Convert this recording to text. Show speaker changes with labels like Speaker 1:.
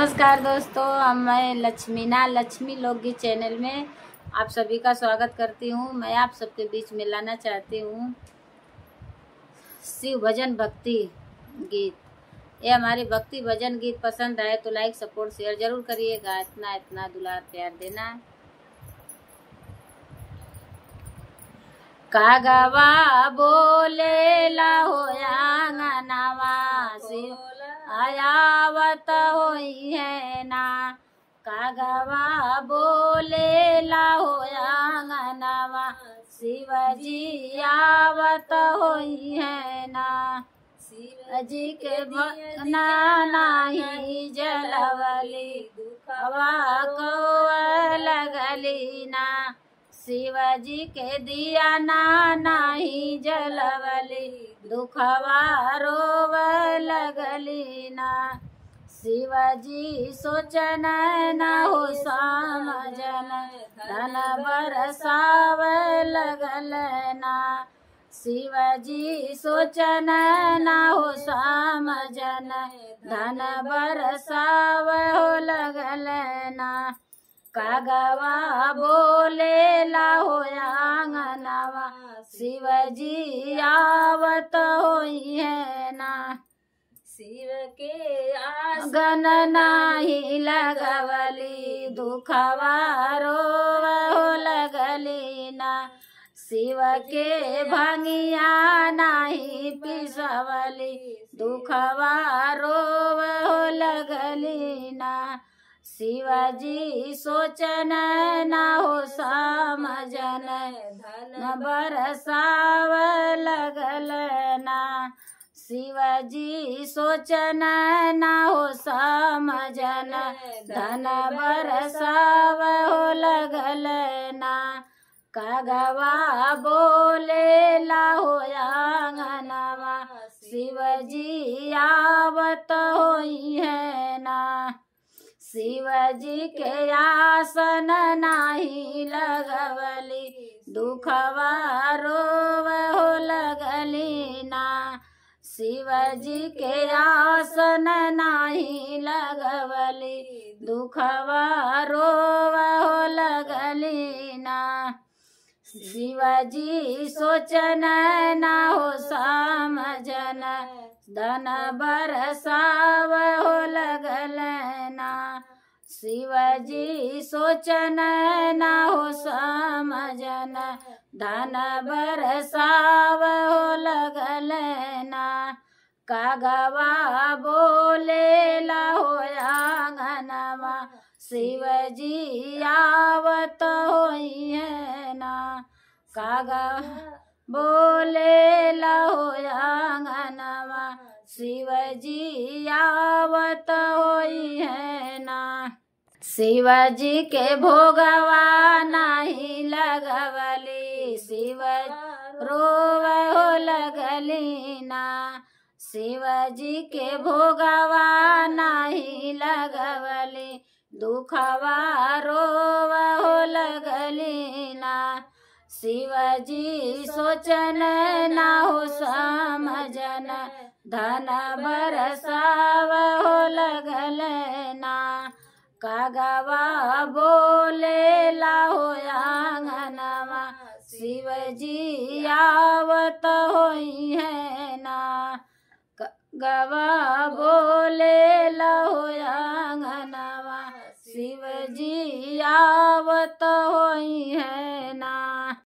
Speaker 1: नमस्कार दोस्तों, मैं लक्ष्मी लोकगीत चैनल में आप सभी का स्वागत करती हूँ। मैं आप सबके बीच में लाना चाहती हूँ शिव भजन भक्ति गीत। ये हमारे भक्ति भजन गीत पसंद आए तो लाइक सपोर्ट शेयर जरूर करिएगा। इतना दुलार प्यार देना। कागवा बोले लाहो आंगनवा शिव आयावत होई है ना। कागवा बोले लाहो आंगनवा शिवजी आवत होई है ना। शिवजी के भजना नाही जलवली दुखवा को लगली ना। शिवजी के दिया नाही जलवली दुखवा रोव लगली ना। शिवजी सोचन न हो समझन धन बरसाव लगल ना। शिवजी सोचन न हो समझन धन बरसाव हो लगल ना। कागवा बोले लाहो आंगनवा शिवजी आवत होई है ना। शिव के आंगन नाही लगवली दुखवा रोव हो लगली ना। शिव के भंगिया नाही पिसवली दुखवा रोव हो लगली ना। शिवजी सोचन न हो समझन धन बरसाव लगल ना। शिवजी सोचन न हो समझन धन बरसाव हो लगल ना। कागवा बोले लाहो आंगनवा शिवजी आवत होई है ना। शिवजी के आसन नाही लगवली दुखवा रोव हो लगली ना। शिवजी के आसन नाही लगवली दुखवा रोव हो लगली ना। शिवजी सोचन न हो समझन धन बरसाव हो लगल ना। शिवजी सोचन न हो समझन धन बरसाव हो लगल ना। कागवा बोले लाहो आंगनवा शिवजी आवत होई है ना। कागवा बोले लाहो आंगनवा शिवजी आवत होई है ना। शिवजी के भोगवा नाही लगवली शिव रोव हो लगली ना। शिवजी के भोगवा नाही लगवली दुखवा रोव हो लगली ना। शिवजी सोचन न हो समझन धन बरसाव हो लगल ना। कागवा बोले लाहो आंगनवा शिवजी आवत होई है ना। कागवा बोले लाहो आंगनवा शिवजी आवत होई है ना।